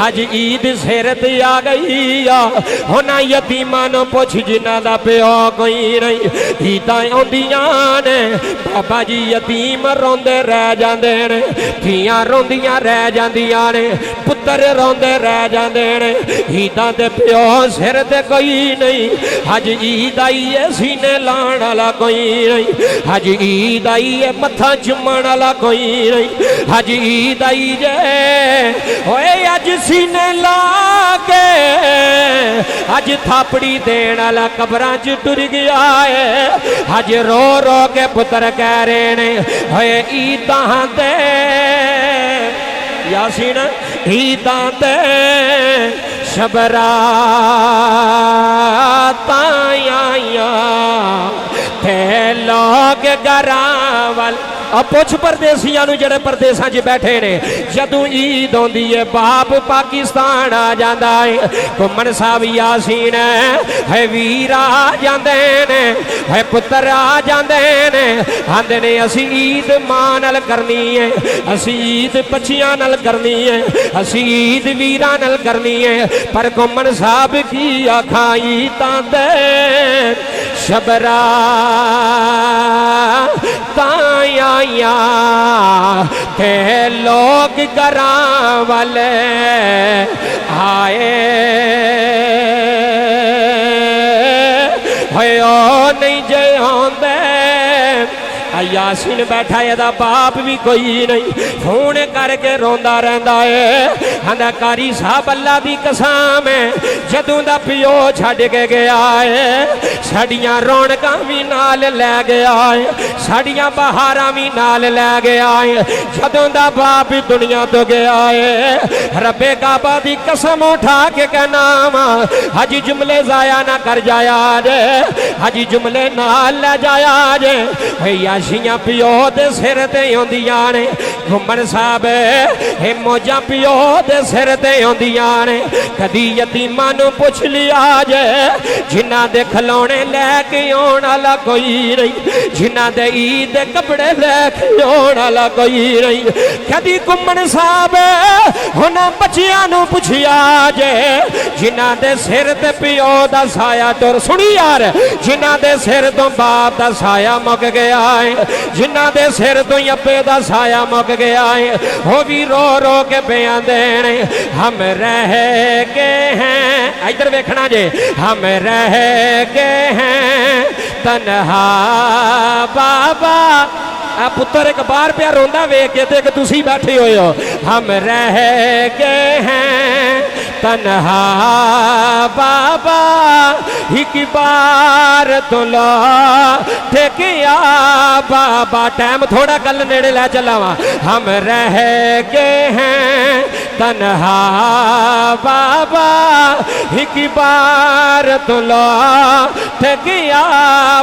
अज ईद सिर ते आ गई आ। उन्हां यतीमां नूं पुछ जिन्हां दा प्यो कोई नहीं, ईदां आउंदियां ने बाबा जी यतीम रोंदे रह जांदे ने, धीआं रोंदियां रह जांदियां ने, पुत्तर रोंदे रह जांदे ने। ईदां दे प्यो सिर ते कोई नहीं, अज ईद आई है सीने लाण वाला कोई नहीं, अज ईद आई है मत्था चुम्मण वाला कोई नहीं, अज ईद आई जे ओए अज सीने ला के अज थापड़ी देण वाला कबरां च टुर गया है। अज रो रो के पुत्र कह रहे ने होए ईदां दे यासीन ईदां दे शबरातां आइयां ते लोग घरां वल। अब पुछ परदेसियां नूं जिहड़े परदेसां च बैठे ने, जदों ईद आउंदी है बाप पाकिस्तान आ जांदा है, घुम्मण साहब यासीन है वीर आ जांदे ने, है पुत्तर आ जांदे ने, आंदे ने असीं ईद मां नाल करनी है, असीं ईद बच्चियां नाल करनी है, असीं ईद वीरां नाल करनी है। पर घुम्मण साहब की आखां ईदां दे शबरातां ते लोग घरां वाले आए हो नहीं जे आंदे। यासीन बैठा एदा बाप भी कोई नहीं, फोन करके रोंदा रहंदा है, आंदा कारी साहब अल्लाह दी कसम है जदों दा पिओ छड्ड के गया है, साडियां रौनकां भी नाल लै गया है, साडियां बहारां भी नाल लै गया है। जदों दा बाप दुनिया तो गया है, रब्बे काबा दी कसम उठा के कहना वा हज जुमले जाया ना कर जाया जे, हज जुमले नाल लै जाया जे। याशियां पिओ दे सिर ते आउंदियां ने, घुम्मण साहब हे मौजां पिओ दे सिर ते आउंदियां ने। कदी यतीमां नूं पुछ लिया जे, जिन्हां दे खिलौने लैके आउण वाला कोई नहीं, जिन्हां दे ईद दे कपड़े लैके आउण वाला कोई नहीं। कदी घुम्मण साहब उन्हां बच्चियां नूं पुछिया जे, जिन्हां दे सिर ते पिओ दा साया टुर सुनी यार, जिन्हां दे सिर तो बाप दा साया मुक गया है, जिन्हां दे सिर तो अब्बे दा साया मुक गया है, वो भी रो रो के बयान देने हम रह गए हैं। इधर वेखना जे, हम रह गए हैं तन्हा बाबा। पुत्र एक बार पे रोंदा वेख के ते तुसी बैठे हुए हो, हम रह गए हैं तन्हा बाबा, एक बार तो लौट के आ बाबा। टाइम थोड़ा गल नेड़े लै चला वा, हम रह गए हैं तन्हा बाबा, एक बार तो लौट के आ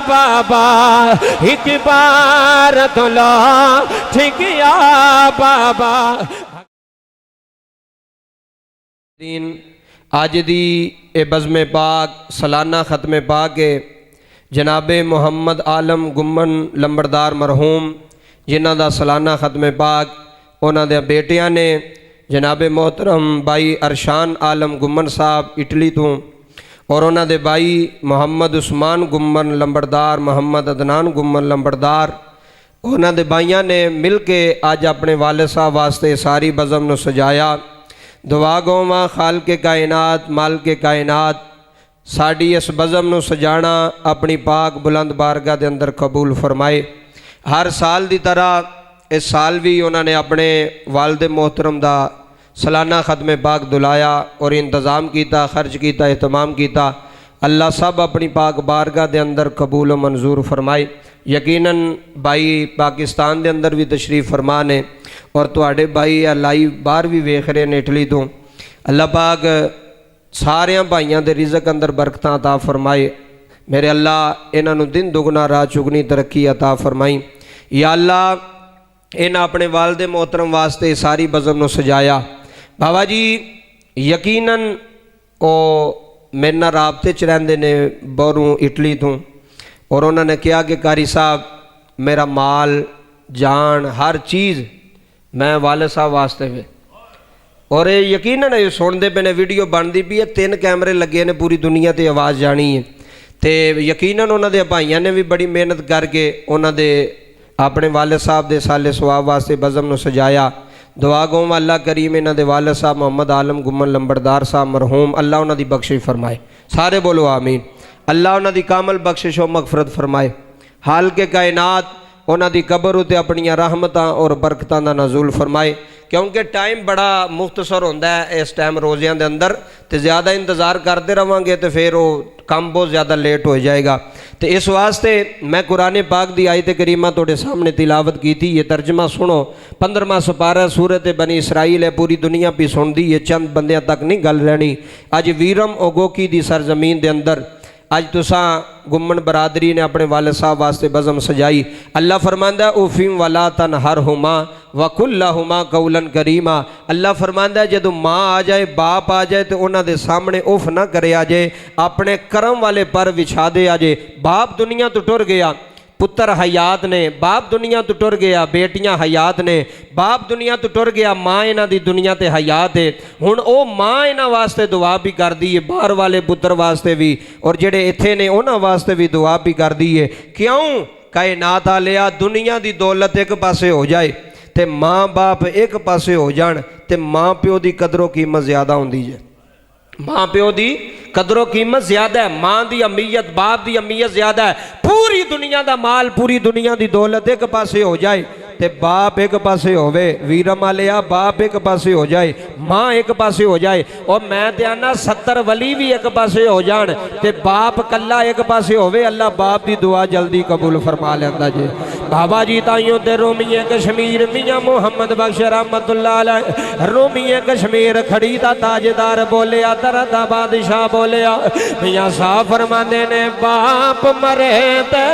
बाबा, एक बार तो लौट के आ बाबा। अज दी ए बज़्म पाक सालाना खत्म पाक के जनाबे मुहम्मद आलम गुम्मन लंबड़दार मरहूम, जिन्हां दा सालाना खत्म पाक उन्हां दे बेटियां ने जनाबे मोहतरम भाई अरशान आलम गुम्मन साहब इटली तो, और उन्हां दे भाई मुहम्मद उस्मान गुम्मन लंबड़दार, मुहम्मद अदनान गुम्मन लंबड़दार, उन्हां दे भाइयां ने मिल के अज अपने वालिद साहब वास्ते सारी बज़म नूं सजाया। दुआ गौवा खाल के कायनात माल के कायनात साड़ी इस बज़म नूं सजाना अपनी पाक बुलंद बारगाह दे अंदर कबूल फरमाए। हर साल की तरह इस साल भी उन्होंने अपने वालिद मोहतरम दा सालाना खत्म पाक दुलाया और इंतज़ाम किया, खर्च किया, एहतमाम किया। अल्लाह सब अपनी पाक बारगाह दे अंदर कबूल और मंजूर फरमाए। यकीनन भाई पाकिस्तान दे अंदर भी तशरीफ़ फरमा ने और तुहाडे भाई लाइव बाहर भी वेख रहे हैं इटली तो। अल्लाह पाक सारे भाइयों के रिज़क अंदर बरकतां अता फरमाए। मेरे अल्लाह इन्हों दिन दुगना रात चुगनी तरक्की अता फरमाई। या अल्लाह इन्हें अपने वालिद मोहतरम वास्ते सारी बज़म नूं सजाया। बाबा जी यकीनन वो मेरे नाल राबते च रहिंदे ने बाहरों इटली तो, और उन्होंने कहा कि कारी साहब मेरा माल जान हर चीज़ मैं वालिद साहब वास्ते वे और ये यकीनन ये सुनते पे ने वीडियो बनती भी है, 3 कैमरे लगे ने, पूरी दुनिया ते आवाज़ जानी है। तो यकीनन उन्होंने भाइयों ने भी बड़ी मेहनत करके उन्होंने अपने वालिद साहब के साले सवाब वास्ते बज़म में सजाया। दुआ गो अल्लाह करीम इन्हों के वालिद साहब मोहम्मद आलम गुम्मन लंबरदार साहब मरहूम, अल्लाह उन्हों की बख्शिश फरमाए। सारे बोलो आमीन। अल्लाह उन्हों की कामल बख्शिश और मगफरत फरमाए। हाल के कायनात उन्हों की कबर उत्ते अपनिया रहमतां और बरकतां दा नज़ूल फरमाए। क्योंकि टाइम बड़ा मुख्तसर होंदा है इस टाइम रोज़ियां दे अंदर, तो ज़्यादा इंतज़ार करते रहांगे तो फिर वो काम बहुत ज़्यादा लेट हो जाएगा। तो इस वास्ते मैं कुरान पाक दी आयत करीमा तुहाडे सामने तिलावत की थी। ये तर्जमा सुनो। 15वां सुपारा सूरत बनी इसराइल है, पूरी दुनिया भी सुनती है, चंद बंदियां तक नहीं गल रहनी। अज वीरम ओगोकी दी सरजमीन दे अंदर अज तुसा गुम्मन बरादरी ने अपने वालिद साहब वास्ते बज़म सजाई। अल्लाह फरमांदा उफ़िम वला तन हर हुमा वकुल्ला हुमा कौलन करीमा। अल्लाह फरमांदा जदों माँ आ जाए, बाप आ जाए तो उन्होंने सामने उफ ना करे आ जाए, अपने करम वाले पर विछा दे आ जाए। बाप दुनिया तो टुर गया, पुत्र हयात ने, बाप दुनिया तो टुर गया, बेटियां हयात ने, बाप दुनिया तो टुर गया, माँ इन्हां दी दुनिया ते हयात है। हुण ओ माँ इन्हां वास्ते दुआ भी करदी है, बाहर वाले पुत्र वास्ते भी, और जेड़े इत्थे ने उन्हां वास्ते भी दुआ भी करदी है। क्यों? कायनात आलिया दुनिया दी दौलत एक पासे हो जाए ते माँ बाप एक पासे हो जान ते माँ प्यो दी कदरों कीमत ज़्यादा होंदी है। माँ प्यो की कदरों कीमत ज्यादा है, माँ की अमीयत बाप की अमीयत ज्यादा है। पूरी दुनिया का माल, पूरी दुनिया की दौलत एक पासे हो जाए ते बाप एक पासे होवे, वीरम आलिया बाप एक पासे हो जाए, माँ एक पासे हो जाए, और मैं ते आना 70 वली भी एक पासे हो जान ते बाप कल्ला एक पासे होवे, अल्लाह बाप की दुआ जल्दी कबूल फरमा लेंदा जी। बाबा जी ताइयों ते रोमीए कश्मीर मियाँ मुहम्मद बख्श रहमतुल्लाह अलैह, रोमीए कश्मीर खड़ी दा ताजदार बोलिया, तरह दा बादशाह बोलिया। मियाँ साहब फरमाते ने बाप मरे ते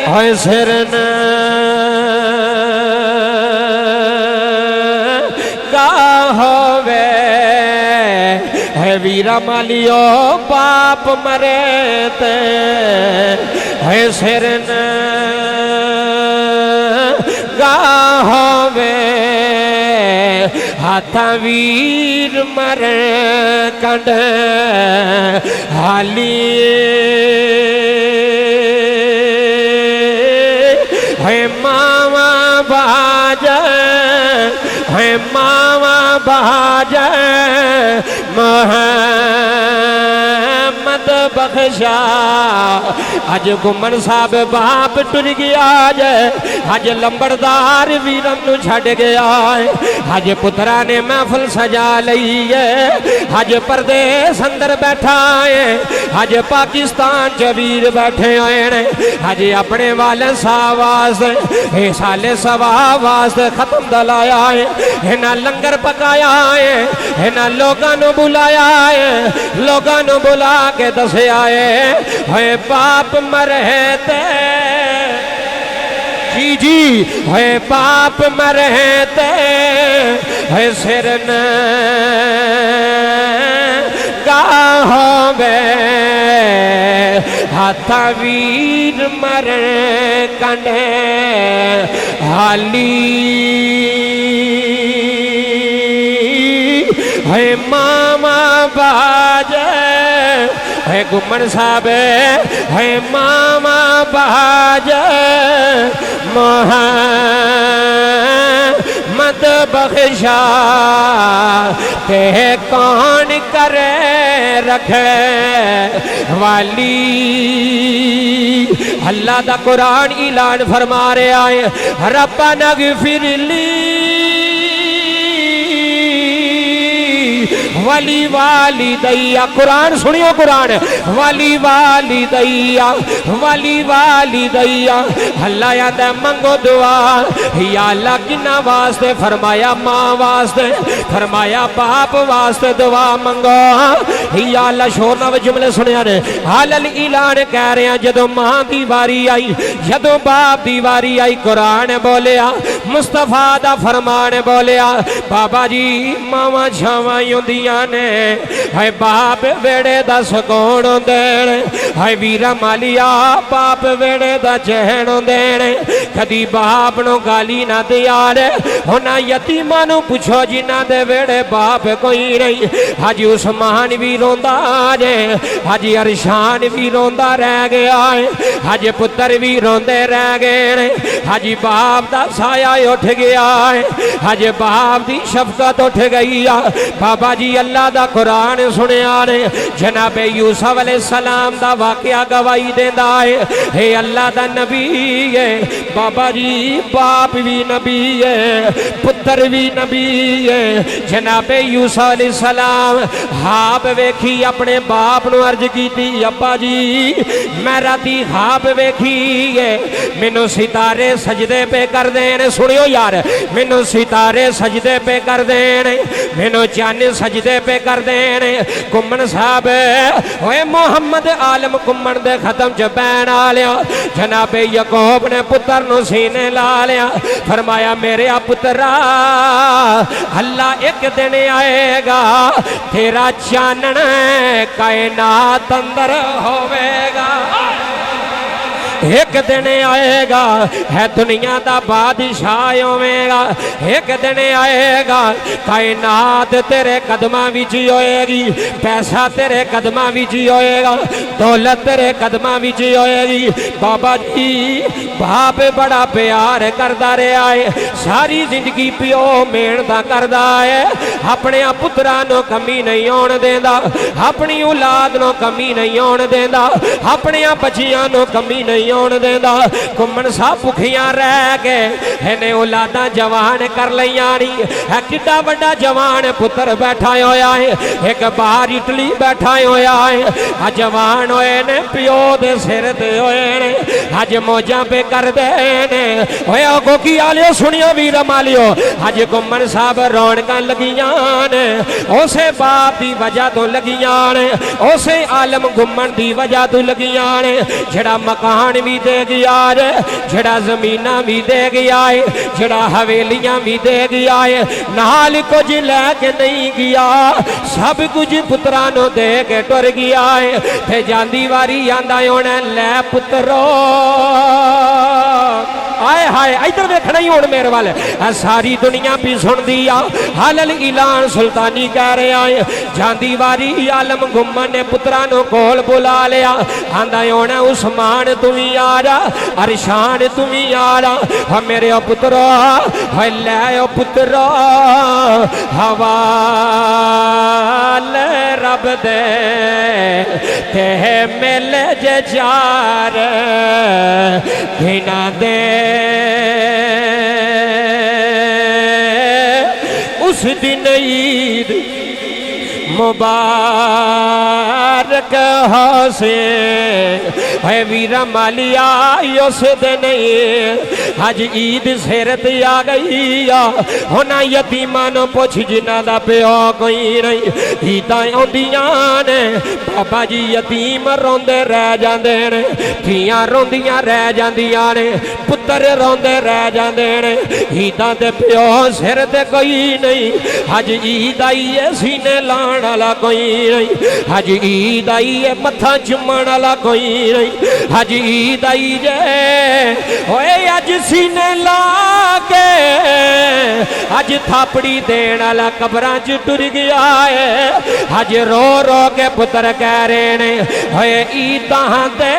हाय सिर न गा होवे, है वीरा मालियो बाप मरे ते है सिर न गा होवे, हाथा वीर मर कंड हाली है मावा बाज, है मावा बाज मोहम्मद बख्शा। अज गुम्मन साहब बाप टुर गया है, अज लंबरदार वीरम नू छड़ गया है, अज पुत्रा ने महफिल सजा लई है, अज परदेस अंदर बैठा है, अज पाकिस्तान च वीर बैठे आए ने, अज अपने वाले साहब वास्ते साले सवा वास्ते खत्म दलाया है, इन्हां लंगर पकाया है, इन्हां लोगों नू बुलाया है, लोगों नू बुला के दसिया है बाप मरे ते जी जी है बाप मरे ते है सिर न गा होवे, हाथा वीर मरे कंडे हाली है मामा बाज, है गुम्मन साहब है मामा बाज मोहम्मद बख्शा। ते कौन करे रखे वाली, अल्लाह दा कुरान ऐलान फरमा रहा है रब्बना ग़फिरली वली वाली दैया। कुरान सुनियो, कुरान वली वाली दैया, वली वाली दैया। अल्लाह याद मंगो दुआ, या अल्लाह किन्ना वास्ते फरमाया माँ वास्ते, फरमाया बाप वास्ते दुआ मंगो। या अल्लाह शोर नाल जुमले सुनिया ने, हालल ऐलान कह रहे हैं जदों माँ की वारी आई, जदों बाप की वारी आई, कुरान बोलिया मुस्तफा दा फरमान बोलिया बाबा जी मावा छावां हुंदियां ने है बाप वेड़े दा सुकून हुंदे ने है वीरा मालिया बाप वेड़े दा चैन हुंदे ने कदी बाप नूं गाली ना दिया रे उन्हां यतीमां नूं पुछो जिन्हां दे वेड़े बाप कोई नहीं हाजी उस्मान भी रोंदा जे हाजी अरशान भी रोंदा रह गया है हाजी पुत्र भी रोंदे रह गए ने हाजी बाप दा साया उठ गया है हाजी बाप दी शफकत उठ गई है बाबा जी अल्लाह दा कुरान सुनिया ने जनाबे यूसुफ अलैहिस्सलाम दा वाकया गवाही देंदा है हे अल्लाह दा नबी है बाबा जी बाप भी नबी है पुत्र भी नबी है जनाबे यूसुफ अलैहिस्सलाम हाब वेखी अपने बाप नूं अर्ज कीती अब्बा जी मैं राती हाब वेखी है मैनू सितारे सजदे पे कर देने सुनियो यार मैनू सितारे सजदे पे कर देने मैनू चन्न सजदे पे कर देने घुमन साहब ओए मोहम्मद आलम घुमन दे खत्म च बैन आ लिया जनाबे याकूब ने पुत्र नूं सीने ला लिया फरमाया मेरे पुत्रा अल्लाह एक दिन आएगा तेरा चानन कायनात अंदर होवेगा एक दिन आएगा है दुनिया दा बादशाह होवेगा एक दिन आएगा कायनात तेरे कदमां विच होएगी पैसा तेरे कदमां विच होएगा दौलत तेरे कदमां विच होएगी बाबा जी बाप बड़ा प्यार करदा रहा है सारी जिंदगी प्यो मेहनत करदा है अपने पुत्रां नूं कमी नहीं होण देंदा अपनी औलाद नूं कमी नहीं होण देंदा अपने बच्चियां नूं कमी नहीं होण देंदा घुमन साहब भुखियां रह के इन्हें औलादां जवान कर लईयां नी है किड्डा वड्डा जवान पुत्र बैठा होया है एक बाहर इटली बैठा होया है अज जवान होए ने प्यो दे सिर ते होए ने अज मौजां पे करदे ने ओए गोगी आलियो सुनियो वीर मालियो अज घुमन साहब रौनकां लगियां ने उसे बाप दी वजह तो लगियां ने उसे आलम घुमन दी वजह तो लगियां ने जेड़ा मकान भी दे गया है जेड़ा जमीना भी दे गया है जेड़ा हवेलियां भी दे गया है नाल कुछ लैके नहीं गया सब कुछ पुत्रां नूं दे के टुर गया है ते जांदी वारी आंदा होना लै पुत्रो आए हाय इधर देखना ही हुण मेरे वाल सारी दुनिया भी सुनदी आ हालल ऐलान सुल्तानी कह रहा है जांदी वारी आलम गुम्मन ने पुत्रां नूं कोल बुला लिया आंदा होना उस्मान तू भी आ जा अरशान तू भी आ जा हा मेरे पुत्रो हाय लै पुत्रो हवाल रब दे ते मिल जे जार बिना दे उस दिन ईद मुबारक हो से है वीरा मालिया उस दिन अज ईद सिर ते आ गई होना यतीमां नूं पुछ जिन्हां दा प्यो कोई नहीं ईदां आउंदियां ने बाबा जी यतीम रोंदे रह जांदे ने धीआं रोंदियां रह जांदियां ने पुत्तर रोंदे रह जांदे ने ईदां ते प्यो सिर ते कोई नहीं अज ईद आई है सीने लाण वाला कोई नहीं अज ईद आई है मत्था चुम्मण वाला कोई नहीं अज ईद आई जे ओए अज सीने ला के अज थापड़ी देण वाला कबरां च टुर गया है अज रो रो के पुत्र कह रहे ने ओए ईदां दे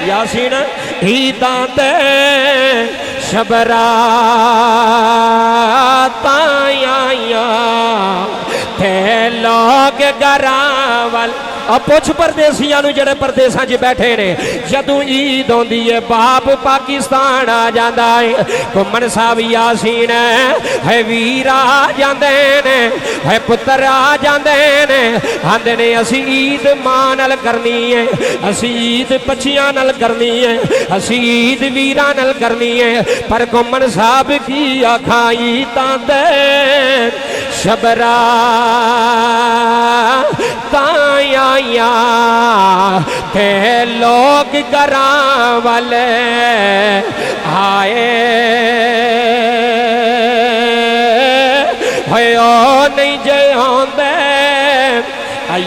यासीन ईदां दे शबरातां आइयां ते लोग घरां वल पुछ परदेसियां नूं जेड़े परदेसां च बैठे ने जदों ईद आउंदी है बाप पाकिस्तान आ जांदा है घुमन साहब यासीन है वीर आ जांदे ने है पुत्र आ जांदे ने आंदे ने असीं ईद मां नाल करनी है असीं ईद बच्चियां नाल करनी है असीं ईद वीरां नाल करनी है पर घुमन साहब की आखां ईदां दे शबरा ताया ते लोग घरां वाले हाए होए ओ नहीं जे आंदे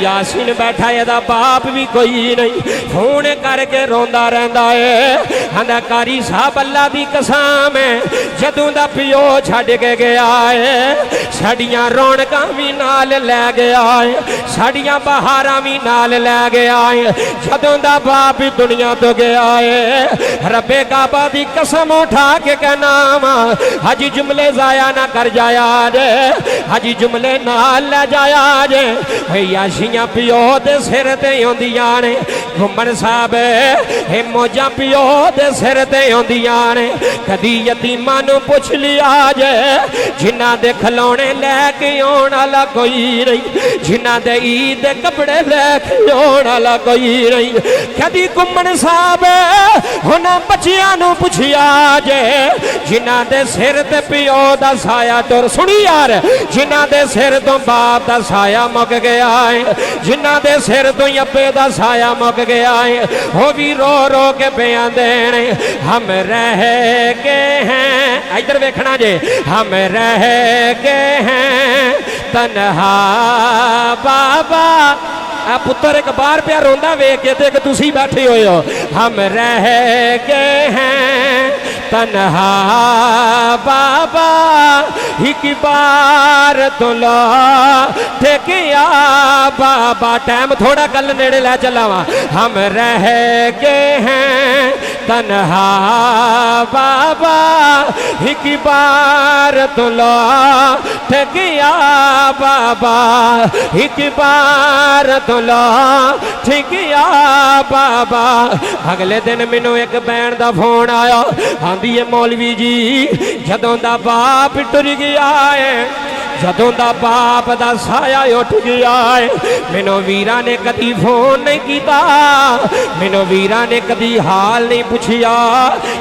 यासीन बैठा एदा बाप भी कोई नहीं फोन करके रोंदा रहिंदा है आंदा कारी साहब अल्लाह दी कसम है जदों दा पिओ छड्ड के गया है साडियां रौनकां भी नाल लै गया है साडियां बहारां भी नाल लै गया है जदों दा बाप दुनिया तो गया है रब्बे काबा दी कसम उठा के कहना वा हज जुमले जाया ना कर जाया जे हज जुमले नाल ले जाया जे याशियां पिओ दे सिर ते आउंदियां ने घुमन साहब हे मौजां पिओ दे सिर ते आउंदियां ने कदी यतीमां नूं पुछ लिया जे जिन्हां दे खिलौने लैके आउण वाला कोई नहीं जिन्हां दे ईद दे कपड़े लैके आउण वाला कोई नहीं कदी घुमन साहब उन्हां बच्चियां नूं पुछिया जे जिन्हां दे सिर ते पिओ दा साया टुर सुनी यार जिन्हां दे सिर तो बाप दा साया मुक गया है जिन्हां दे सिर तो अब्बे दा साया मुक गया है वो भी रो रो के बयान देने हम रह के हैं इधर देखना जे हम रह के हैं तन्हा बाबा आ पुत्र एक बार प्या रोंदा वेख के ते तुसी बैठे हुए हो हम रह के हैं तन्हा बाबा एक बार तो ला ठेकिया बाबा टाइम थोड़ा कल नेड़े लै चला वा हम रह के हैं तन्हा बाबा एक बार तो ला ठेकिया बाबा एक बार तो ला ठेकिया बाबा अगले दिन मैनू एक बैन दा फोन आया आंदी है मौलवी जी जदों दा बाप टुर गया है जदों दा बाप दा साया उठ गया है मैनू वीरा ने कदी फोन नहीं किया मैनू वीरा ने कदी हाल नहीं पुछिया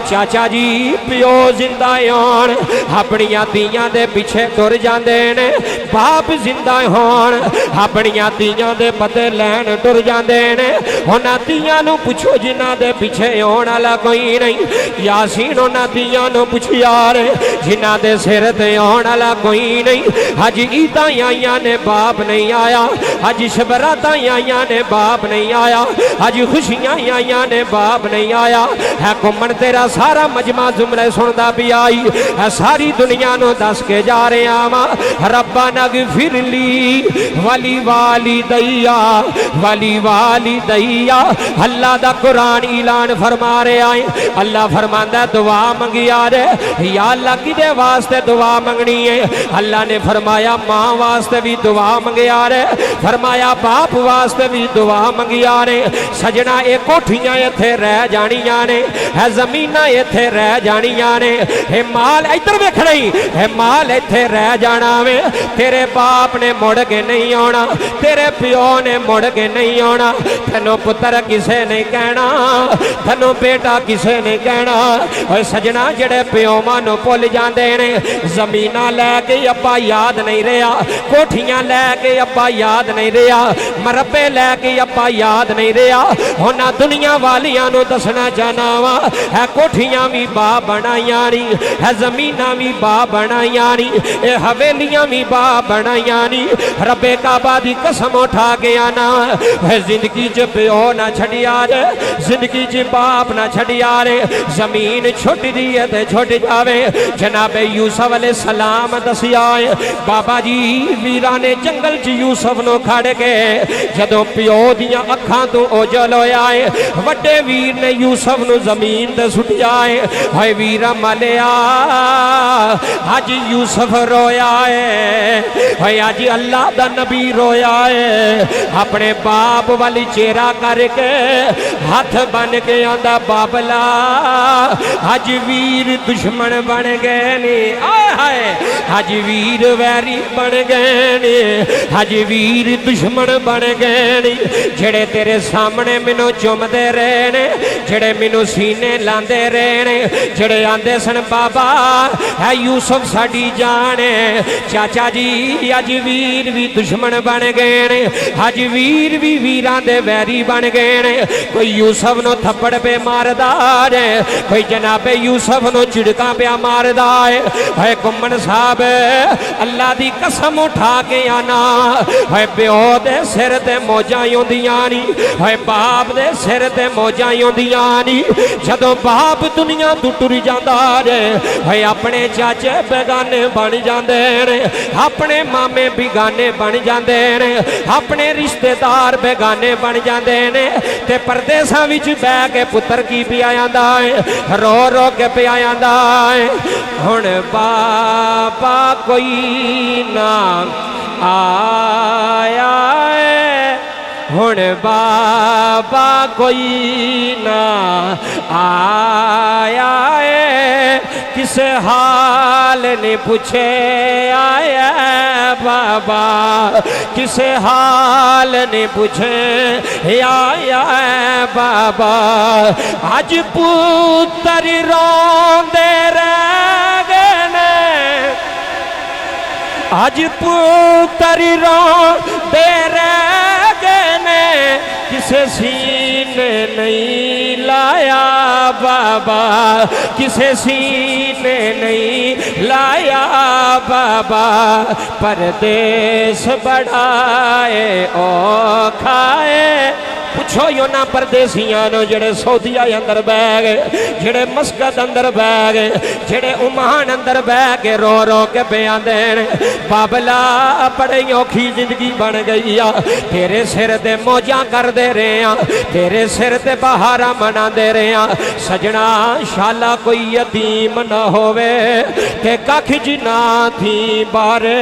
चाचा जी पिओ जिंदा होण अपनियां धीआं दे पिछे तुर जांदे ने बाप जिंदा होण अपनियां धीआं दे पते लैण तुर जांदे ने उन्हां धीआं नूं पुछो जिन्हां दे पिछे आउण वाला कोई नहीं यासीन उन्हां धीआं नूं पुछिया रे जिन्हां दे सिर ते आउण वाला कोई नहीं अज ईदां आईयां ने बाप नहीं आया अज शबरातां आईयां ने बाप नहीं आया अज खुशियां आईयां ने बाप नहीं आया है घुमन तेरा सारा मजमा जुमले सुनदा भी आई है सारी दुनिया नूं दस के जा रहा वा रब्बा नगफिर ली वली वाली दैया अल्लाह दा कुरान ऐलान फरमा रहा है अल्लाह फरमांदा दुआ मंगिया रे या अल्लाह किदे वास्ते दुआ मंगनी है अल्लाह ने फरमाया मां वास्ते भी दुआ मंगिया रे फरमाया बाप वास्ते भी दुआ मंगिया रे सजना ये कोठियां इत्थे रह जानियां ने है जमीनां इत्थे रह जानियां ने हे माल इधर वेखना ही है माल इत्थे रह जाना वे तेरे बाप ने मुड़ के नहीं आना तेरे प्यो ने मुड़ के नहीं आना तैनों पुत्र किसे नहीं कहना तैनों बेटा किसे नहीं कहना ओए सजना जेड़े प्यो मां भुल जाते ने जमीनां लैके अब्बा याद नहीं रहा कोठियां लैके अब्बा याद नहीं रहा मरबे लैके अब्बा याद नहीं रहा उन्हां दुनिया वालियां नूं दसना चाहना वा है कोठियां भी बा बनाइयां नी है जमीनां भी बा बनाइयां नी ये हवेलियां भी बा बनाइयां नी रब्बे काबा दी कसम उठा के आना है जिंदगी च प्यो ना छड़िया रे जिंदगी च बाप ना छड़िया रे जमीन छुट दी है ते छुट जावे जनाबे यूसुफ अलैहि सलाम दसिया बाबा जी वीरा ने जंगल च यूसुफ नो खड़ के जदों प्यो दियां अखां तो ओझल होया है वड्डे वीर ने यूसुफ नु जमीन ते सुटिया है हाय वीरा मालिया अज यूसुफ रोया है हाय अज अल्लाह दा नबी रोया है अपने बाप वाली चेहरा करके हाथ बन के आंदा बाबला अज वीर दुश्मन बन गए ने आए हाय अज वीर वैरी बन गए ने, अज वीर दुश्मन बन गए ने। जेड़े तेरे सामने मैनू चुमदे रहे ने, जेड़े मैनू सीने लांदे रहे ने, जेड़े आंदे सन बाबा है यूसुफ साडी जान है। चाचा जी अज वीर भी दुश्मन बन गए ने, अज वीर भी वीरां दे वैरी बन गए ने। कोई यूसुफ नो थप्पड़ पे मारदा है, कोई जनाबे यूसुफ नो चिड़का पे मारदा है। घुम्मन साहब अल्लाह दी कसम उठा के आना है, प्यो दे सिर ते मौजां आउंदियां नी, है बाप दे सिर ते मौजां आउंदियां नी। जदों बाप दुनिया तो टुर जांदा है, अपने चाचे बेगाने बन जाते हैं, अपने मामे बेगाने बन जाते हैं, अपने रिश्तेदार बेगाने बन जाते हैं। ते परदेसां विच बह के पुत्र की पिया जांदा है, रो रो के पिया जांदा है। हुण बाबा कोई ना आया है, हुण बाबा कोई ना आया है, किसे हाल ने पूछे आया बाबा, किसे हाल ने पूछे आया बाबा। अज पुत्र रोंदे रह गए ने, अज पुत्र रोंदे रह गए ने, किसे सीने नहीं लाया बाबा, किसे सीने नहीं लाया बाबा। परदेस बढ़ाए ओ खाए, पुछो यो ना परदेसियां नो जेड़े सऊदीया अंदर बह गए, जेड़े मस्कत अंदर बह गए, जेड़े उमान अंदर बह के रो रो के बयानदे ने, बाबला बड़ी औखी जिंदगी बन गई आ, तेरे सिर ते मौजां करदे रहे आ, तेरे सिर ते बहारा मनांदे रहे आ। सजना शाला कोई यतीम न होवे ते कख जिना थी बारे,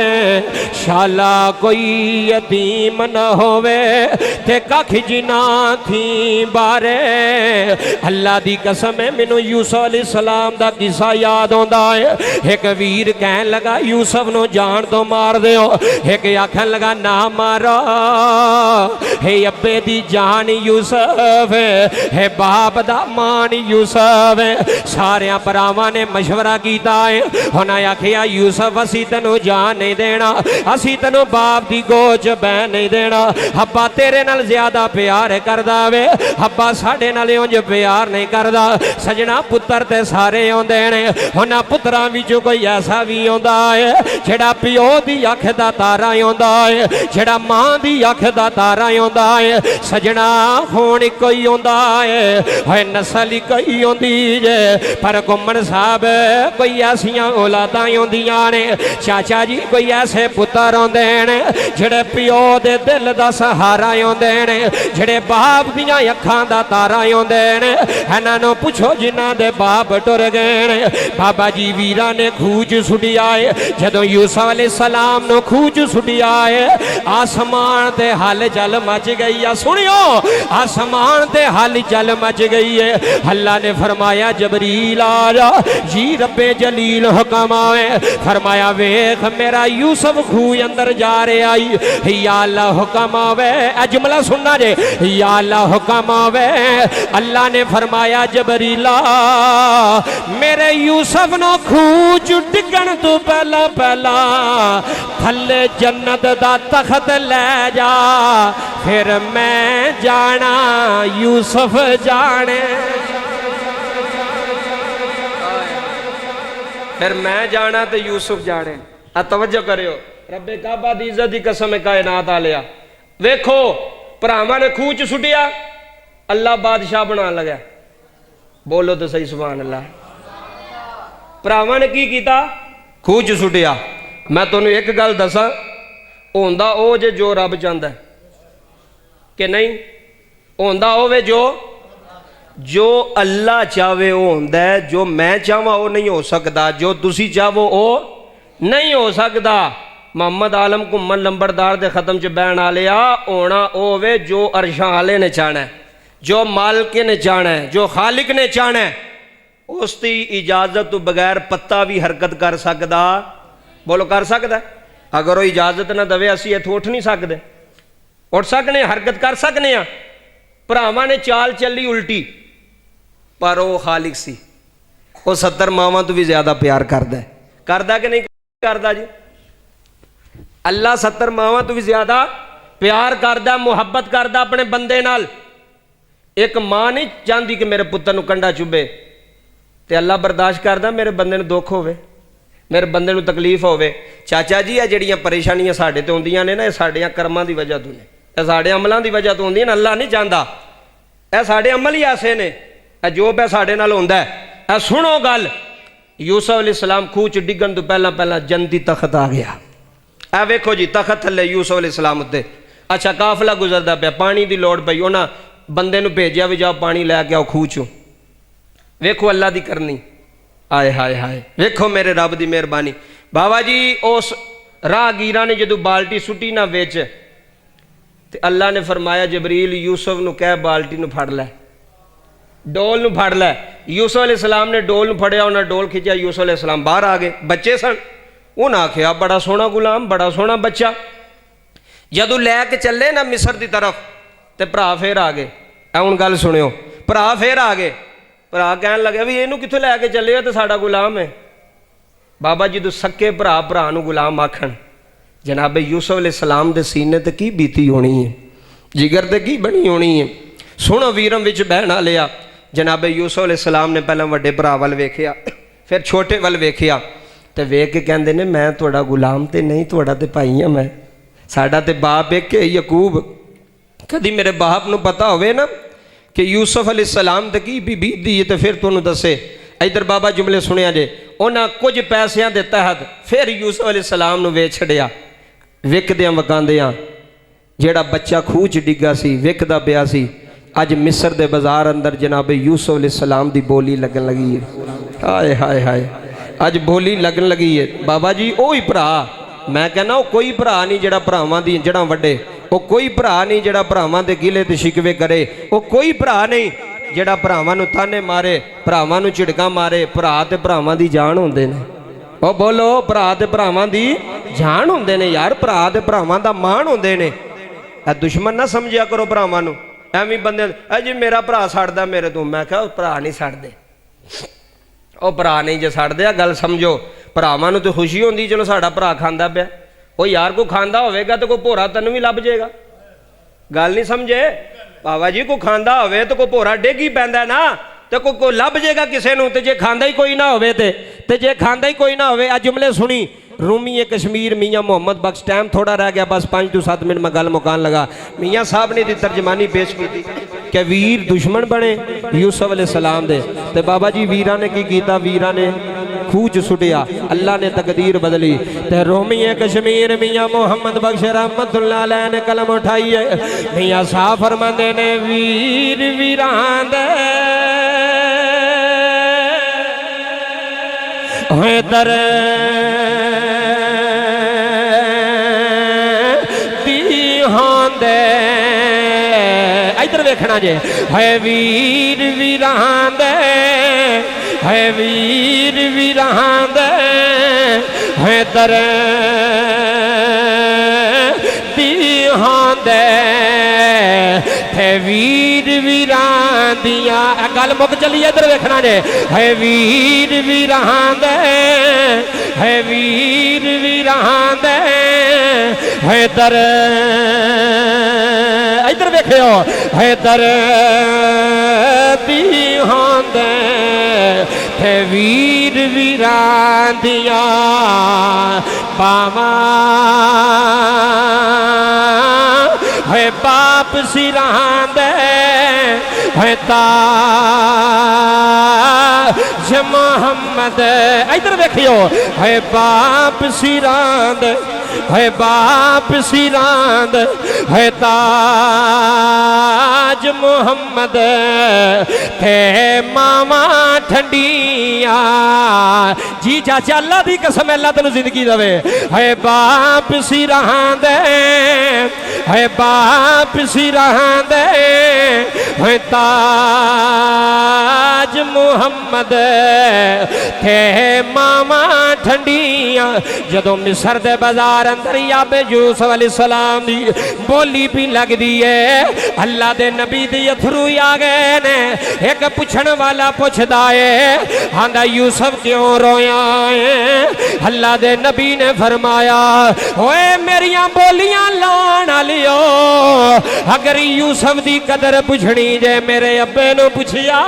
शाला कोई यतीम न होवे ते कख जिना थी बारे। अल्लाह दी कसम है मैनू यूसुफ अलैहिस्सलाम दा किस्सा याद आउंदा है। एक वीर कहन लगा यूसुफ नो जान तो मार दिओ, एक आखन लगा ना मारो, हे अब्बे दी जान यूसुफ है, बाप दा मान यूसुफ है। सारे भरावां ने मशवरा कीता है, उन्हें आखिया यूसुफ असी तेनू जान नहीं देना, असी तेनू बाप दी गोद च बह नहीं देना। अब्बा तेरे नाल ज्यादा प्यार करदा वे, अब्बा साडे नाल उंज प्यार नहीं करदा। सजना पुत्र ते सारे आउंदे ने, उन्हां पुत्रां विचों कोई ऐसा भी आउंदा है जेड़ा पिओ दी अख दा तारा आउंदा है, जेड़ा मां दी अख दा तारा आउंदा है। सजना खून कोई आउंदा है, नस्ल कोई आउंदी जे, पर घुम्मन साहब कोई ऐसियां औलादां आउंदियां ने। चाचा जी कोई ऐसे पुत्र आउंदे ने जेड़े पिओ दे दिल दा सहारा आउंदे ने, जेड़े बाप दियां अखां दा तारा आउंदे ने। इन्हां नूं पुछो जिन्हां दे बाप टुर गए ने। बाबा जी वीरां ने खूज सुटिया है, जदों यूसुफ अलैहिस्सलाम नूं खूज सुटिया है, आसमान ते हल चल मच गई है। सुनियो आसमान ते हल चल मच गई है। अल्लाह ने फरमाया जबरील आ जा, जी रब्बे जलील हुक्म आवे। फरमाया वेख मेरा यूसुफ खूह अंदर जा रहा आई, या अल्लाह हुक्म आवे। जुमला सुनना जे, या अल्लाह हुक्म आवे। अल्लाह ने फरमाया जबरीला मेरे यूसुफ नो खूह च डिगण तो पहला पहला थल्ले जन्नत दा तखत ले जा, फिर मैं जाना यूसुफ जाने, फिर मैं जाना तो यूसुफ जाने। तवज्जो करियो, रब्बे काबा दी इज्जत दी कसम कायनात आलिया। वेखो भरावां ने खूह च सुटिया, अल्लाह बादशाह बना लगा। बोलो तो सही सुभान अल्लाह। भरावां ने की कीता? खूह च सुटिया। मैं तुहानू एक गल दसां, होंदा ओ जे जो रब चाहता है कि नहीं, होंदा होवे जो अल्लाह चाहे वो होंदा है, जो मैं चाहवा वो नहीं हो सकता, जो तुसी चाहो वो नहीं हो सकता। मोहम्मद आलम घुम्मन लंबड़दार दे खत्म च बहन आलिया होना होवे जो अरशां आले ने चाहना है, जो मालिक ने चाहना है, जो खालिक ने चाहना है, उसकी इजाजत तो बगैर पत्ता भी हरकत कर सकता ਬੋਲੋ ਕਰ ਸਕਦਾ? ਅਗਰ ਉਹ ਇਜਾਜ਼ਤ ਨਾ ਦੇਵੇ ਅਸੀਂ ਇੱਥੋਂ ਉੱਠ ਨਹੀਂ ਸਕਦੇ। ਉੱਠ ਸਕਨੇ, ਹਰਕਤ ਕਰ ਸਕਨੇ ਆ। ਭਰਾਵਾਂ ਨੇ ਚਾਲ ਚੱਲੀ ਉਲਟੀ, ਪਰ ਉਹ ਖਾਲਿਕ ਸੀ। ਉਹ 70 ਮਾਵਾਂ ਤੋਂ ਵੀ ਜ਼ਿਆਦਾ ਪਿਆਰ ਕਰਦਾ ਕਿ ਨਹੀਂ ਕਰਦਾ ਜੀ? ਅੱਲਾ 70 ਮਾਵਾਂ ਤੋਂ ਵੀ ਜ਼ਿਆਦਾ ਪਿਆਰ ਕਰਦਾ, ਮੁਹੱਬਤ ਕਰਦਾ ਆਪਣੇ ਬੰਦੇ ਨਾਲ। ਇੱਕ ਮਾਂ ਨਹੀਂ ਚਾਹੁੰਦੀ ਕਿ ਮੇਰੇ ਪੁੱਤਰ ਨੂੰ ਕੰਡਾ ਚੁੱਭੇ, ਤੇ ਅੱਲਾ ਬਰਦਾਸ਼ਤ ਕਰਦਾ ਮੇਰੇ ਬੰਦੇ ਨੂੰ ਦੁੱਖ ਹੋਵੇ, ਮੇਰੇ ਬੰਦੇ ਨੂੰ ਤਕਲੀਫ ਹੋਵੇ। ਚਾਚਾ ਜੀ ਇਹ ਜਿਹੜੀਆਂ ਪਰੇਸ਼ਾਨੀਆਂ ਸਾਡੇ ਤੇ ਹੁੰਦੀਆਂ ਨੇ ਨਾ, ਇਹ ਸਾਡੀਆਂ ਕਰਮਾਂ ਦੀ ਵਜ੍ਹਾ ਤੋਂ ਨੇ, ਇਹ ਸਾਡੇ ਅਮਲਾਂ ਦੀ ਵਜ੍ਹਾ ਤੋਂ ਹੁੰਦੀਆਂ ਨੇ। ਅੱਲਾ ਨਹੀਂ ਚਾਹੁੰਦਾ, ਇਹ ਸਾਡੇ ਅਮਲ ਹੀ ਐਸੇ ਨੇ, ਇਹ ਜੋ ਹੈ ਸਾਡੇ ਨਾਲ ਹੁੰਦਾ ਹੈ। ਇਹ ਸੁਣੋ ਗੱਲ, ਯੂਸੁਫ अलैहिस्सलाम ਖੂਹ 'ਚ ਡਿੱਗਣ ਤੋਂ ਪਹਿਲਾਂ ਜੰਨਤੀ ਤਖਤ ਆ ਗਿਆ। ਇਹ ਵੇਖੋ ਜੀ, ਤਖਤ ਥੱਲੇ ਯੂਸੁਫ अलैहिस्सलाम ਉੱਤੇ। ਅੱਛਾ, ਕਾਫਲਾ ਗੁਜ਼ਰਦਾ ਪਿਆ, ਪਾਣੀ ਦੀ ਲੋੜ ਪਈ, ਉਹਨਾਂ ਬੰਦੇ ਨੂੰ ਭੇਜਿਆ ਵੀ ਜਾਓ ਪਾਣੀ ਲੈ ਕੇ ਆਓ ਖੂਹ 'ਚੋਂ। ਵੇਖੋ ਅੱਲਾ ਦੀ ਕਰਨੀ, ਆਏ ਹਾਏ ਹਾਏ, ਵੇਖੋ ਮੇਰੇ ਰੱਬ ਦੀ ਮਿਹਰਬਾਨੀ। ਬਾਬਾ ਜੀ ਉਸ ਰਾਹਗੀਰਾਂ ਨੇ ਜਦੋਂ ਬਾਲਟੀ ਸੁੱਟੀ ਨਾ ਵਿੱਚ, ਤੇ ਅੱਲਾ ਨੇ ਫਰਮਾਇਆ ਜਬਰੀਲ ਯੂਸੁਫ ਨੂੰ ਕਹਿ ਬਾਲਟੀ ਨੂੰ ਫੜ ਲੈ, ਡੋਲ ਨੂੰ ਫੜ ਲੈ। ਯੂਸੁਫ अलैहिस्सलाम ਨੇ ਡੋਲ ਨੂੰ ਫੜਿਆ, ਉਹਨਾਂ ਡੋਲ ਖਿੱਚਿਆ, ਯੂਸੁਫ अलैहिस्सलाम ਬਾਹਰ ਆ ਗਏ। ਬੱਚੇ ਸਨ, ਉਹਨਾਂ ਆਖਿਆ ਬੜਾ ਸੋਹਣਾ ਗੁਲਾਮ, ਬੜਾ ਸੋਹਣਾ ਬੱਚਾ। ਜਦੋਂ ਲੈ ਕੇ ਚੱਲੇ ਨਾ ਮਿਸਰ ਦੀ ਤਰਫ, ਤੇ ਭਰਾ ਫੇਰ ਆ ਗਏ। ਇਹ ਹੁਣ ਗੱਲ ਸੁਣਿਓ, ਭਰਾ ਫੇਰ ਆ ਗਏ। ਭਰਾ ਕਹਿਣ ਲੱਗਿਆ ਵੀ ਇਹਨੂੰ ਕਿੱਥੋਂ ਲੈ ਕੇ ਚੱਲੇ ਹੋ, ਤੇ ਸਾਡਾ ਗੁਲਾਮ ਹੈ। ਬਾਬਾ ਜਦੋਂ ਸੱਕੇ ਭਰਾ ਨੂੰ ਗੁਲਾਮ ਆਖਣ, ਜਨਾਬ ਯੂਸੁਫ अलैहिस्सलाम ਦੇ ਸੀਨੇ ਤੇ ਕੀ ਬੀਤੀ ਹੋਣੀ ਹੈ, ਜਿਗਰ ਤੇ ਕੀ ਬਣੀ ਹੋਣੀ ਹੈ। ਸੁਣੋ ਵੀਰਮ ਵਿੱਚ ਬਹਿਣਾ ਲਿਆ। ਜਨਾਬ ਯੂਸੁਫ अलैहिस्सलाम ਨੇ ਪਹਿਲਾਂ ਵੱਡੇ ਭਰਾ ਵੱਲ ਵੇਖਿਆ, ਫਿਰ ਛੋਟੇ ਵੱਲ ਵੇਖਿਆ, ਤੇ ਵੇਖ ਕੇ ਕਹਿੰਦੇ ਨੇ ਮੈਂ ਤੁਹਾਡਾ ਗੁਲਾਮ ਤੇ ਨਹੀਂ, ਤੁਹਾਡਾ ਤੇ ਭਾਈ ਹਾਂ ਮੈਂ। ਸਾਡਾ ਤੇ ਬਾਪ ਇੱਕ ਹੈ ਯਕੂਬ। ਕਦੀ ਮੇਰੇ ਬਾਪ ਨੂੰ ਪਤਾ ਹੋਵੇ ਨਾ ਕਿ ਯੂਸੁਫ अलैहिस्सलाम ਤੇ ਕੀ ਬੀਤਦੀ ਹੈ, ਤੇ ਫਿਰ ਤੁਹਾਨੂੰ ਦੱਸੇ। ਇੱਧਰ ਬਾਬਾ ਜੁਮਲੇ ਸੁਣਿਆ ਜੇ, ਉਹਨਾਂ ਕੁਝ ਪੈਸਿਆਂ ਦੇ ਤਹਿਤ ਫਿਰ ਯੂਸੁਫ अलैहिस्सलाम ਨੂੰ ਵੇਚ ਛੱਡਿਆ। ਵਿਕਦਿਆਂ ਵਕਾਂਦਿਆਂ ਜਿਹੜਾ ਬੱਚਾ ਖੂਹ 'ਚ ਡਿੱਗਾ ਸੀ, ਵਿਕਦਾ ਪਿਆ ਸੀ, ਅੱਜ ਮਿਸਰ ਦੇ ਬਾਜ਼ਾਰ ਅੰਦਰ ਜਨਾਬ ਯੂਸੁਫ अलैहिस्सलाम ਦੀ ਬੋਲੀ ਲੱਗਣ ਲੱਗੀ ਹੈ। ਹਾਏ ਹਾਏ ਹਾਏ, ਅੱਜ ਬੋਲੀ ਲੱਗਣ ਲੱਗੀ ਹੈ। ਬਾਬਾ ਜੀ ਉਹੀ ਭਰਾ, ਮੈਂ ਕਹਿੰਦਾ ਉਹ ਕੋਈ ਭਰਾ ਨਹੀਂ ਜਿਹੜਾ ਭਰਾਵਾਂ ਦੀ ਜੜ੍ਹਾਂ ਵੱਡੇ, ਉਹ ਕੋਈ ਭਰਾ ਨਹੀਂ ਜਿਹੜਾ ਭਰਾਵਾਂ ਦੇ ਗਿਲੇ ਤੇ ਸ਼ਿਕਵੇ ਕਰੇ, ਉਹ ਕੋਈ ਭਰਾ ਨਹੀਂ ਜਿਹੜਾ ਭਰਾਵਾਂ ਨੂੰ ਤਾਨੇ ਮਾਰੇ, ਭਰਾਵਾਂ ਨੂੰ ਝਿੜਕਾਂ ਮਾਰੇ। ਭਰਾ ਤੇ ਭਰਾਵਾਂ ਦੀ ਜਾਨ ਹੁੰਦੇ ਨੇ। ਉਹ ਬੋਲੋ, ਭਰਾ ਤੇ ਭਰਾਵਾਂ ਦੀ ਜਾਨ ਹੁੰਦੇ ਨੇ ਯਾਰ, ਭਰਾ ਤੇ ਭਰਾਵਾਂ ਦਾ ਮਾਣ ਹੁੰਦੇ ਨੇ। ਇਹ ਦੁਸ਼ਮਣ ਨਾ ਸਮਝਿਆ ਕਰੋ ਭਰਾਵਾਂ ਨੂੰ। ਐਵੇਂ ਬੰਦੇ ਜੀ ਮੇਰਾ ਭਰਾ ਛੱਡਦਾ ਮੇਰੇ ਤੋਂ, ਮੈਂ ਕਿਹਾ ਉਹ ਭਰਾ ਨਹੀਂ ਛੱਡਦੇ, ਉਹ ਭਰਾ ਨਹੀਂ ਜੇ ਛੱਡਦੇ ਆ ਗੱਲ ਸਮਝੋ। ਭਰਾਵਾਂ ਨੂੰ ਤਾਂ ਖੁਸ਼ੀ ਹੁੰਦੀ ਚਲੋ ਸਾਡਾ ਭਰਾ ਖਾਂਦਾ ਪਿਆ। ਉਹ ਯਾਰ ਕੋਈ ਖਾਂਦਾ ਹੋਵੇਗਾ ਤੇ ਕੋਈ ਭੋਰਾ ਤੈਨੂੰ ਵੀ ਲੱਭ ਜਾਏਗਾ। ਗੱਲ ਨਹੀਂ ਸਮਝੇ ਬਾਬਾ ਜੀ, ਕੋਈ ਖਾਂਦਾ ਹੋਵੇ ਤੇ ਕੋਈ ਭੋਰਾ ਡਿੱਗ ਹੀ ਪੈਂਦਾ ਨਾ, ਤੇ ਕੋਈ ਲੱਭ ਜਾਏਗਾ ਕਿਸੇ ਨੂੰ। ਤੇ ਜੇ ਖਾਂਦਾ ਹੀ ਕੋਈ ਨਾ ਹੋਵੇ ਤੇ ਜੇ ਖਾਂਦਾ ਹੀ ਕੋਈ ਨਾ ਹੋਵੇ। ਆ ਜੁਮਲੇ ਸੁਣੀ रूमी कश्मीर मियाँ मोहम्मद बख्श। टाइम थोड़ा रह गया, बस 5 to 7 मिनट में गल मुकान लगा। मियाँ साहब ने दी तर्जमानी पेश की कि वीर दुश्मन बने यूसुफ अलैहिस्सलाम दे, ते बाबा जी वीरा ने की कीता, वीरा ने खूह च सुटिया, अल्लाह ने तकदीर बदली। ते रूमी कश्मीर मियाँ मोहम्मद बख्श रहमतुल्लाह अलैह ने कलम उठाई है। मियाँ साहब फरमांदे ने वीर वीरां दे दर इधर वेखना जे है वीर वीरां दे, है वीर वीरां दे, है दर दीहां दे, है वीर वीरां दियां। गल मुक चली, इधर वेखना जे है वीर वीरां दे, है वीर वीरां दे, है दर इधर वेखियो है दर दीहां दे, है वीर वीरां दियां बावां, है बाप सिरां दे, है ताज मोहम्मद। इधर देखियो है बाप सिरां दे, है बाप सिरां दे, है ताज मोहम्मद। थे मामा ठंडिया जी चाचा, अल्लाह दी कसम, अल्लाह तेनू जिंदगी देवे। है बाप सिरां दे, है बाप सिरां दे, है ताज मुहम्मद थे मामा ठंडियां जदों मिस्र दे बाजार अंदर याबे यूसुफ अलैहिस्सलाम दी बोली भी लगदी है अल्लाह दे नबी दे अथरू आ गए ने एक पुछण वाला पुछदा है आंदा यूसुफ क्यों रोया है अल्लाह दे नबी ने फरमाया ओए मेरियां बोलियां लाण वालियो अगर यूसुफ दी कदर पुछनी जे मेरे अब्बे नु पुछिया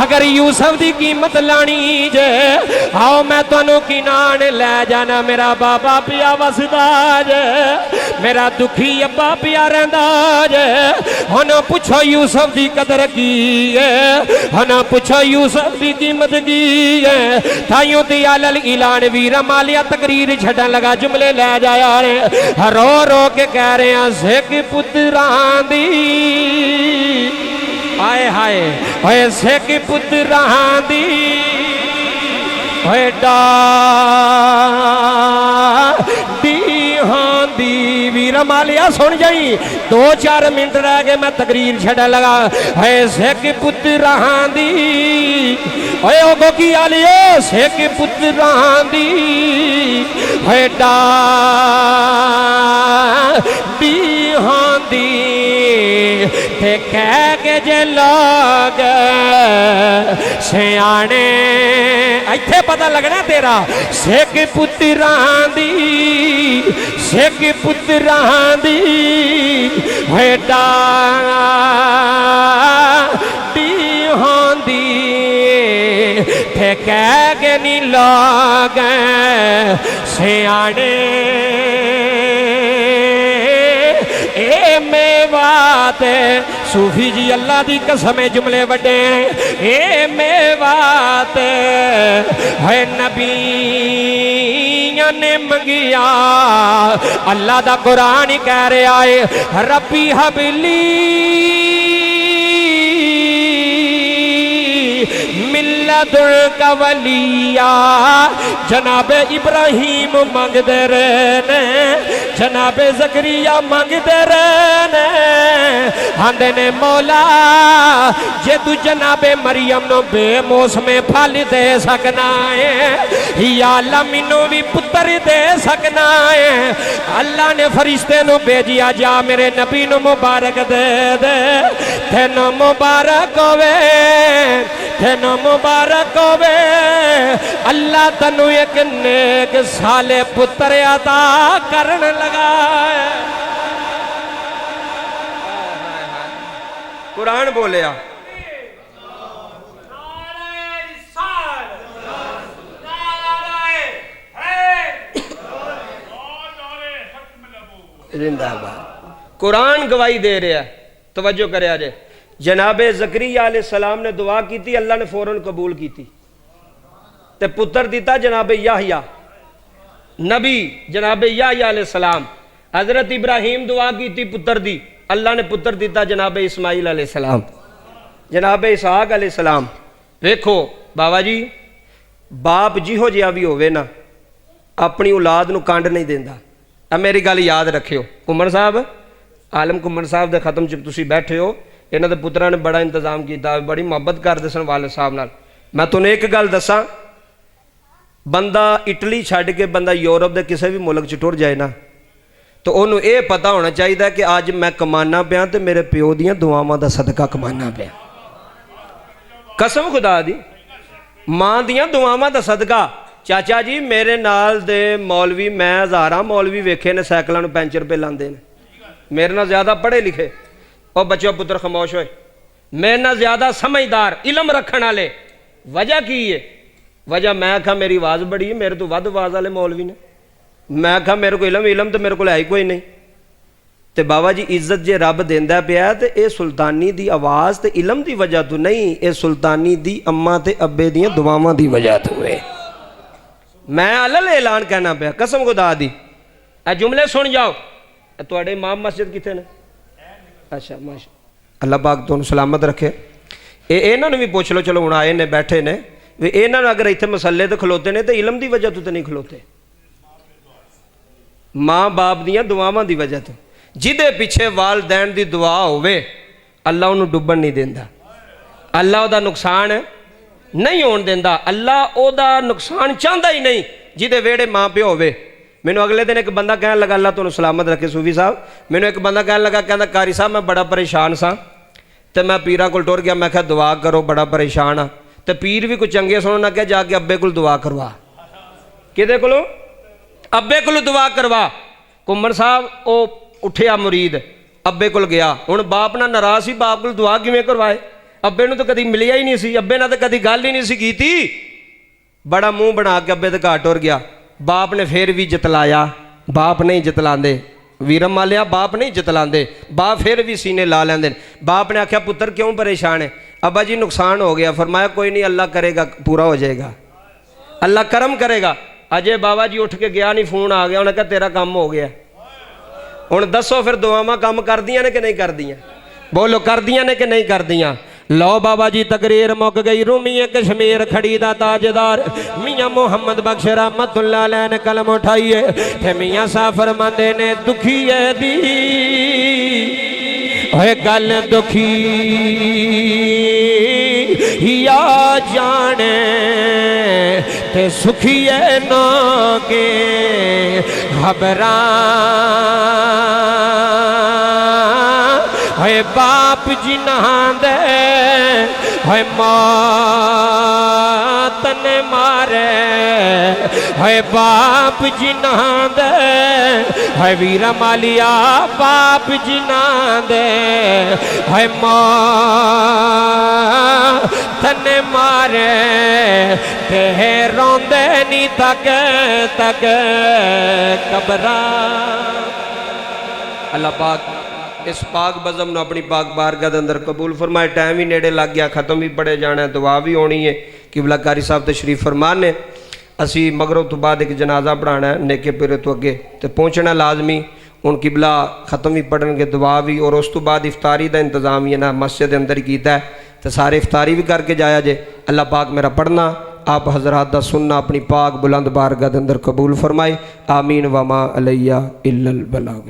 अगर यूसुफ दी कीमत लानी जे आओ मैं तुहानू किनान ले जाना मेरा बाबा पिया वसदा जे मेरा दुखी अब्बा पिया रहिंदा जे हुण पुछो यूसुफ दी कदर की है हुण पुछो यूसुफ दी कीमत की है ताइयों ते अलल ऐलान वीर मालिया तकरीर छड्डन लगा जुमले ले जाया रे रो रो के कह रहे हैं सिख पुत्रां दी आए हाय ओए सिख पुत्रां दी ओए डाडी दी वीर मालिया सुन जाई 2-4 मिनट रह गए मैं तकरीर छड़न लगा है सिख पुत्रां दी ओए ओ गोगी आलियो सिख पुत्रां दी है डाडी दी ते कह के जे लोग सियाने इत्थे पता लगना तेरा सिख पुत्रां दी सिख पुत्रां दी है डाडी दी ते कह के नी लोग सियाने मेवात सूफी जी अल्लाह दी कसम जुमले वड्डे ए मेवात है नबियां ने मंगिया अल्लाह दा कुरान ही कह रहा है रब्बी हबली मिल्लतुल कवलिया जनाबे इब्राहिम मंगदे रहने जनाबे ज़करिया मंगदे रहने आंदे ने मौला जे तू जनाबे मरियम नो बेमौसमे फल दे सकना है या अल्लाह मैनू भी पुत्र दे सकना है अल्लाह ने फरिश्ते नु भेजिया जा मेरे नबी नु मुबारक दे दे तेनू मुबारक होवे तेनू मुबारक होवे अल्लाह तनु एक नेक साले पुत्र अता करन लगा कुरान बोलिया जिंदाबाद कुरान गवाही दे रहा है तवज्जो करे जे जनाबे ज़करिया अलैहिस्सलाम ने दुआ की थी अल्लाह ने फौरन कबूल की थी ते पुत्र दिता जनाबे याहया नबी जनाबे याहया अलैहिस्सलाम हजरत इब्राहिम दुआ की थी पुत्र दी अल्लाह ने पुत्र दिता जनाबे इस्माइल अलैहिस्सलाम जनाबे इसहाक अलैहिस्सलाम देखो बाबा जी बाप जिहो जिहा भी होवे ना अपनी औलाद नूं कंड नहीं देंदा मेरी गल याद रखियो घुमन साहब आलम घुमन साहब के खत्म च तुसीं बैठे हो इन्हां दे पुत्रां ने बड़ा इंतजाम किया बड़ी मुहब्बत करदे सन वालिद साहब नाल मैं तुहानूं एक गल दसां बंदा इटली छड्ड के बंदा यूरोप के किसी भी मुल्क च टुर जाए ना तो उन्होंने ये पता होना चाहिए कि अज मैं कमाना पिया तो मेरे प्यो दियां दुआवां दा सदका कमाना पिया कसम खुदा दी मां दियां दुआवां दा सदका चाचा जी मेरे नाल दे मौलवी मैं हज़ारां मौलवी वेखे ने साइकिलों में पैंचर पे लाते हैं मेरे नाल ज़्यादा पढ़े लिखे और बच्चों पुत्र खामोश होए मेरे नाल ज़्यादा समझदार इलम रखने वाले वजह की है वजह मैं आखा मेरी आवाज़ बड़ी है मेरे तो वध आवाज़ वाले मौलवी ने मैं आखा मेरे को इलम तो मेरे को है ही कोई नहीं तो बाबा जी इज्जत जे रब देंदा पिया तो यह सुल्तानी दी आवाज़ तो इलम की वजह तो नहीं ये सुल्तानी दी अम्मा ते अब्बे दियां दुआवां दी वजह तो है मैं अलल ऐलान कहना पिया कसम खुदा दी ए जुमले सुन जाओ तुहाडे इमाम मस्जिद किथे ने अच्छा माशा अल्लाह पाक तुहानूं सलामत रखे इन्होंने भी पूछ लो चलो हुण आए ने बैठे ने भी इन्होंने अगर इत्थे मसले तो खलोते ने तो इलम की वजह तो नहीं खलोते माँ बाप दियां दुआवां की वजह तो जिदे पिछे वालदैन की दुआ होवे अल्लाह उन्होंने डुबन नहीं देंदा, अल्लाह उहदा नुकसान नहीं होण देंदा, अल्लाह उहदा नुकसान चाहता ही नहीं जिहदे वेड़े माँ प्यो होवे। मैनू अगले दिन एक बंदा कहन लगा, अल्लाह तुहानू सलामत रखे सूफी साहब, मैनू एक बंदा कहन लगा, कहंदा कारी साहब मैं बड़ा परेशान सा तो मैं पीर को टुर गया, मैं कहा दुआ करो बड़ा परेशान हाँ, तो पीर भी कुछ चंगे सुनो ना, क्या जाके अब्बे को दुआ करवा, किदे कोलों अब्बे को दुआ करवा। घुम्मन साहब वो उठिया मुरीद अब्बे को गया, हुण बाप ना नाराज सी, बाप को दुआ किवें करवाए, अब्बे नूं तो कदी मिलिया ही नहीं सी, अब्बे नाल तो कदी गल ही नहीं सी कीती, बड़ा मुँह बना के अब्बे दे घर टुर गया। बाप ने फिर भी जतलाया, बाप नहीं जतलांदे वीरम मालिया, बाप नहीं जतलांदे, बाप फिर भी सीने ला लेंदे। बाप ने आख्या पुत्र क्यों परेशान है, अब्बा जी नुकसान हो गया। फरमाया कोई नहीं, अल्लाह करेगा पूरा हो जाएगा, अल्लाह करम करेगा। अजय बाबा जी उठ के गया नहीं, फोन आ गया, उन्हें कहा तेरा काम हो गया। हुण दसो फिर दुआवां काम करदियां ने कि नहीं करदियां, बोलो करदियां ने कि नहीं करदियां। लो बाबा जी तकरीर मुक गई। रूमी कश्मीर खड़ी दा ताजदार मियाँ मुहम्मद बख्श रहमतुल्लाह अलैह ने कलम उठाइए ते मियाँ साहब फरमांदे ने दुखी है दी ओए गल दुखी या जाने ते सुखी है ना के खबरा है बाप जी नहांदे है मात ने मारे है बाप जी नहांदे है वीरा मालिया बाप जी नहांदे है मात ने मारे ते रोंदे नी तक तक कबरा। अल्लाह पाक इस पाक बज़म न अपनी पाक बारगाह के अंदर कबूल फरमाए। टाइम ही नेड़े लग गया, ख़त्म भी पढ़े जाना है, दुआ भी होनी है। किबला कारी साहब तशरीफ फरमान ने असी मगरों तो बाद एक जनाजा पढ़ाना है नेके पेरे तो अगे तो पहुँचना लाजमी। हुण किबला ख़त्म भी पढ़नगे, दुआ भी, और उस तो बाद इफ्तारी का इंतजाम ही ना मस्जिद अंदर ही किया है तो सारे इफ्तारी भी करके जाया जे। अल्लाह पाक मेरा पढ़ना आप हजरात दा सुनना अपनी पाक बुलंद बारगाह के अंदर कबूल फरमाए। आमीन वमा अलैया इल्लल बलाग।